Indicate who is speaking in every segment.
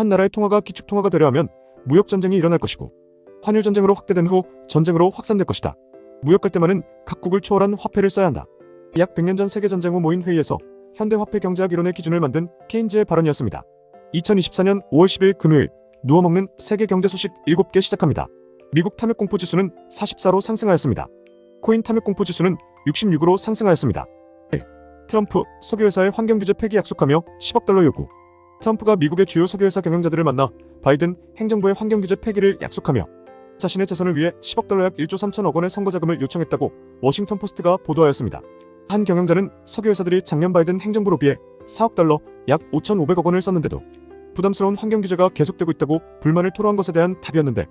Speaker 1: 한 나라의 통화가 기축통화가 되려 하면 무역전쟁이 일어날 것이고 환율전쟁으로 확대된 후 전쟁으로 확산될 것이다. 무역 갈등만은 각국을 초월한 화폐를 써야 한다. 약 100년 전 세계전쟁 후 모인 회의에서 현대화폐경제학 이론의 기준을 만든 케인즈의 발언이었습니다. 2024년 5월 10일 금요일 누워먹는 세계 경제 소식 7개 시작합니다. 미국 탐욕공포지수는 44로 상승하였습니다. 코인 탐욕공포지수는 66으로 상승하였습니다. 1. 트럼프 석유회사의 환경규제 폐기 약속하며 10억 달러 요구. 트럼프가 미국의 주요 석유회사 경영자들을 만나 바이든 행정부의 환경규제 폐기를 약속하며 자신의 재선을 위해 10억 달러 약 1조 3천억 원의 선거자금을 요청했다고 워싱턴 포스트가 보도하였습니다. 한 경영자는 석유회사들이 작년 바이든 행정부로 비해 4억 달러 약 5,500억 원을 썼는데도 부담스러운 환경규제가 계속되고 있다고 불만을 토로한 것에 대한 답이었는데,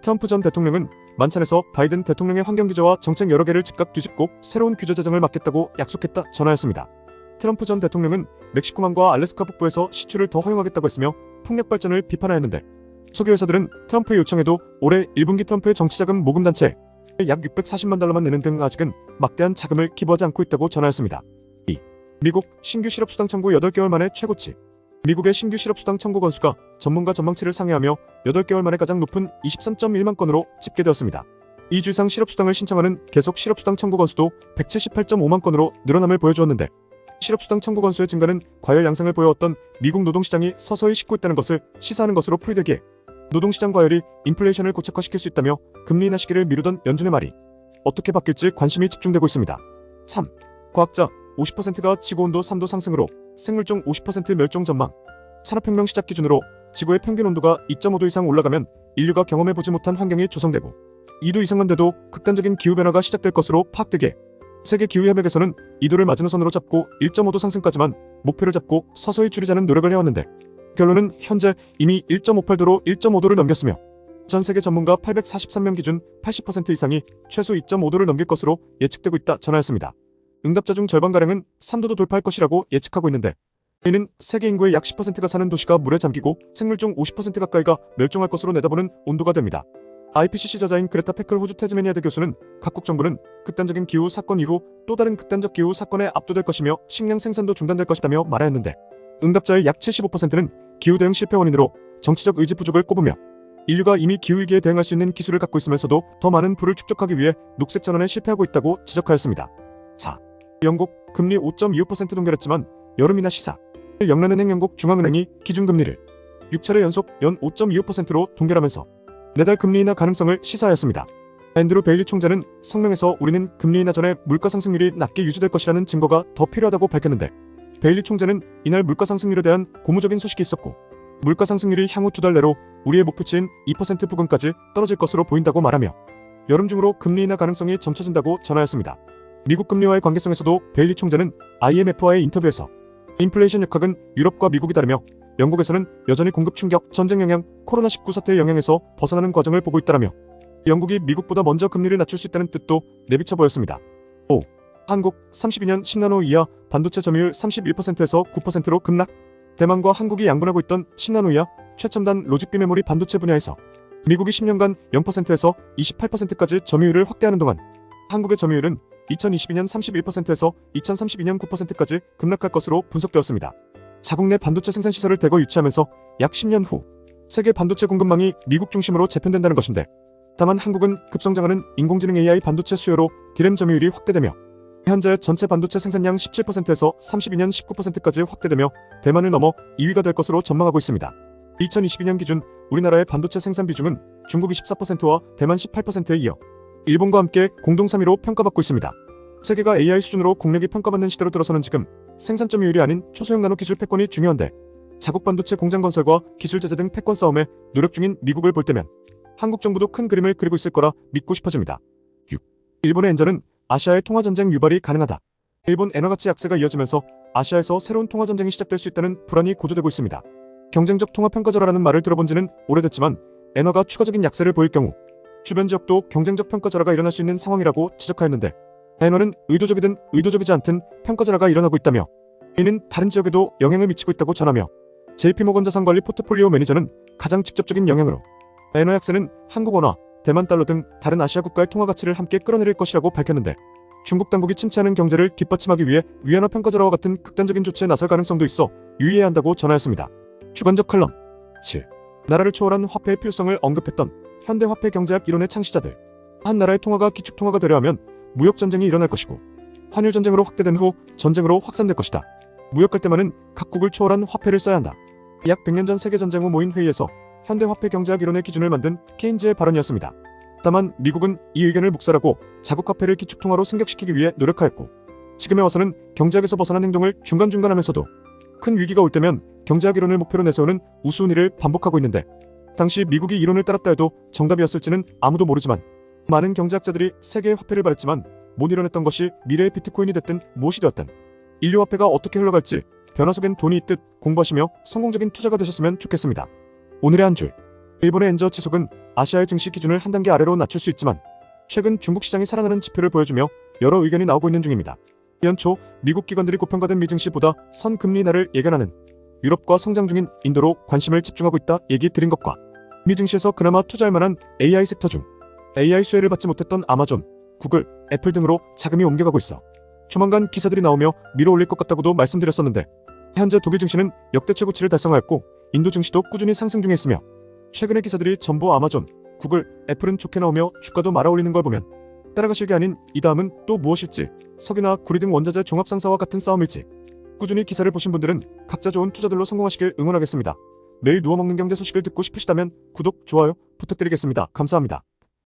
Speaker 1: 트럼프 전 대통령은 만찬에서 바이든 대통령의 환경규제와 정책 여러 개를 즉각 뒤집고 새로운 규제 제정을 맡겠다고 약속했다 전하였습니다. 트럼프 전 대통령은 멕시코만과 알래스카 북부에서 시추를 더 허용하겠다고 했으며 풍력 발전을 비판하였는데, 석유회사들은 트럼프의 요청에도 올해 1분기 트럼프의 정치자금 모금단체에 약 640만 달러만 내는 등 아직은 막대한 자금을 기부하지 않고 있다고 전하였습니다. 2. 미국 신규 실업수당 청구 8개월 만에 최고치. 미국의 신규 실업수당 청구 건수가 전문가 전망치를 상회하며 8개월 만에 가장 높은 23.1만 건으로 집계되었습니다. 2주 이상 실업수당을 신청하는 계속 실업수당 청구 건수도 178.5만 건으로 늘어남을 보여주었는데, 실업수당 청구 건수의 증가는 과열 양상을 보여왔던 미국 노동시장이 서서히 식고 있다는 것을 시사하는 것으로 풀이되기에 노동시장 과열이 인플레이션을 고착화시킬 수 있다며 금리 인하 시기를 미루던 연준의 말이 어떻게 바뀔지 관심이 집중되고 있습니다. 3. 과학자 50%가 지구온도 3도 상승으로 생물종 50% 멸종 전망. 산업혁명 시작 기준으로 지구의 평균 온도가 2.5도 이상 올라가면 인류가 경험해보지 못한 환경이 조성되고 2도 이상만 돼도 극단적인 기후변화가 시작될 것으로 파악되기에 세계기후협약에서는 2도를 마지노선으로 잡고 1.5도 상승까지만 목표를 잡고 서서히 줄이자는 노력을 해왔는데, 결론은 현재 이미 1.58도로 1.5도를 넘겼으며 전 세계 전문가 843명 기준 80% 이상이 최소 2.5도를 넘길 것으로 예측되고 있다 전하였습니다. 응답자 중 절반가량은 3도도 돌파할 것이라고 예측하고 있는데, 이는 세계 인구의 약 10%가 사는 도시가 물에 잠기고 생물종 50% 가까이가 멸종할 것으로 내다보는 온도가 됩니다. IPCC 저자인 그레타 패클 호주 태즈메니아대 교수는 각국 정부는 극단적인 기후 사건 이후 또 다른 극단적 기후 사건에 압도될 것이며 식량 생산도 중단될 것이다며 말하였는데, 응답자의 약 75%는 기후 대응 실패 원인으로 정치적 의지 부족을 꼽으며 인류가 이미 기후위기에 대응할 수 있는 기술을 갖고 있으면서도 더 많은 부를 축적하기 위해 녹색 전환에 실패하고 있다고 지적하였습니다. 4. 영국 금리 5.25% 동결했지만 여름이나 시사. 영란은행 영국 중앙은행이 기준금리를 6차례 연속 연 5.25%로 동결하면서 내달 금리 인하 가능성을 시사하였습니다. 앤드루 베일리 총재는 성명에서 우리는 금리 인하 전에 물가 상승률이 낮게 유지될 것이라는 증거가 더 필요하다고 밝혔는데, 베일리 총재는 이날 물가 상승률에 대한 고무적인 소식이 있었고 물가 상승률이 향후 2달 내로 우리의 목표치인 2% 부근까지 떨어질 것으로 보인다고 말하며 여름 중으로 금리 인하 가능성이 점쳐진다고 전하였습니다. 미국 금리와의 관계성에서도 베일리 총재는 IMF와의 인터뷰에서 인플레이션 역학은 유럽과 미국이 다르며 영국에서는 여전히 공급 충격, 전쟁 영향, 코로나19 사태의 영향에서 벗어나는 과정을 보고 있다라며 영국이 미국보다 먼저 금리를 낮출 수 있다는 뜻도 내비쳐 보였습니다. 5. 한국 32년 10나노 이하 반도체 점유율 31%에서 9%로 급락. 대만과 한국이 양분하고 있던 10나노 이하 최첨단 로직 비메모리 반도체 분야에서 미국이 10년간 0%에서 28%까지 점유율을 확대하는 동안 한국의 점유율은 2022년 31%에서 2032년 9%까지 급락할 것으로 분석되었습니다. 자국 내 반도체 생산 시설을 대거 유치하면서 약 10년 후 세계 반도체 공급망이 미국 중심으로 재편된다는 것인데, 다만 한국은 급성장하는 인공지능 AI 반도체 수요로 디램 점유율이 확대되며 현재 전체 반도체 생산량 17%에서 32년 19%까지 확대되며 대만을 넘어 2위가 될 것으로 전망하고 있습니다. 2022년 기준 우리나라의 반도체 생산 비중은 중국 24%와 대만 18%에 이어 일본과 함께 공동 3위로 평가받고 있습니다. 세계가 AI 수준으로 국력이 평가받는 시대로 들어서는 지금 생산 점유율이 아닌 초소형 나노 기술 패권이 중요한데, 자국 반도체 공장 건설과 기술 제재 등 패권 싸움에 노력 중인 미국을 볼 때면 한국 정부도 큰 그림을 그리고 있을 거라 믿고 싶어집니다. 6. 일본의 엔저는 아시아의 통화전쟁 유발이 가능하다. 일본 엔화가치 약세가 이어지면서 아시아에서 새로운 통화전쟁이 시작될 수 있다는 불안이 고조되고 있습니다. 경쟁적 통화평가절하라는 말을 들어본 지는 오래됐지만 엔화가 추가적인 약세를 보일 경우 주변 지역도 경쟁적 평가절하가 일어날 수 있는 상황이라고 지적하였는데, 엔화는 의도적이든 의도적이지 않든 평가절하가 일어나고 있다며 이는 다른 지역에도 영향을 미치고 있다고 전하며 JP모건 자산관리 포트폴리오 매니저는 가장 직접적인 영향으로 엔화 약세는 한국 원화, 대만 달러 등 다른 아시아 국가의 통화 가치를 함께 끌어내릴 것이라고 밝혔는데, 중국 당국이 침체하는 경제를 뒷받침하기 위해 위안화 평가절하와 같은 극단적인 조치에 나설 가능성도 있어 유의해야 한다고 전하였습니다. 주관적 칼럼. 7. 나라를 초월한 화폐의 필요성을 언급했던 현대화폐 경제학 이론의 창시자들. 한 나라의 통화가 기축통화가 되려 하면 무역전쟁이 일어날 것이고 환율전쟁으로 확대된 후 전쟁으로 확산될 것이다. 무역 갈등만은 각국을 초월한 화폐를 써야 한다. 약 100년 전 세계전쟁 후 모인 회의에서 현대화폐 경제학 이론의 기준을 만든 케인즈의 발언이었습니다. 다만 미국은 이 의견을 묵살하고 자국화폐를 기축통화로 승격시키기 위해 노력하였고 지금에 와서는 경제학에서 벗어난 행동을 중간중간 하면서도 큰 위기가 올 때면 경제학 이론을 목표로 내세우는 우스운 일을 반복하고 있는데 당시 미국이 이론을 따랐다 해도 정답이었을지는 아무도 모르지만 많은 경제학자들이 세계의 화폐를 바랬지만 못 이뤄냈던 것이 미래의 비트코인이 됐든 무엇이 되었든 인류 화폐가 어떻게 흘러갈지 변화 속엔 돈이 있듯 공부하시며 성공적인 투자가 되셨으면 좋겠습니다. 오늘의 한 줄. 일본의 엔저 지속은 아시아의 증시 기준을 한 단계 아래로 낮출 수 있지만 최근 중국 시장이 살아나는 지표를 보여주며 여러 의견이 나오고 있는 중입니다. 연초 미국 기관들이 고평가된 미증시보다 선금리 인하를 예견하는 유럽과 성장 중인 인도로 관심을 집중하고 있다 얘기 드린 것과 미증시에서 그나마 투자할 만한 AI 섹터 중 AI 수혜를 받지 못했던 아마존, 구글, 애플 등으로 자금이 옮겨가고 있어 조만간 기사들이 나오며 밀어올릴 것 같다고도 말씀드렸었는데 현재 독일 증시는 역대 최고치를 달성하였고 인도 증시도 꾸준히 상승 중에 있으며 최근의 기사들이 전부 아마존, 구글, 애플은 좋게 나오며 주가도 말아올리는 걸 보면 따라가실 게 아닌 이 다음은 또 무엇일지 석유나 구리 등 원자재 종합상사와 같은 싸움일지 꾸준히 기사를 보신 분들은 각자 좋은 투자들로 성공하시길 응원하겠습니다. 매일 누워먹는 경제 소식을 듣고 싶으시다면 구독, 좋아요 부탁드리겠습니다. 감사합니다.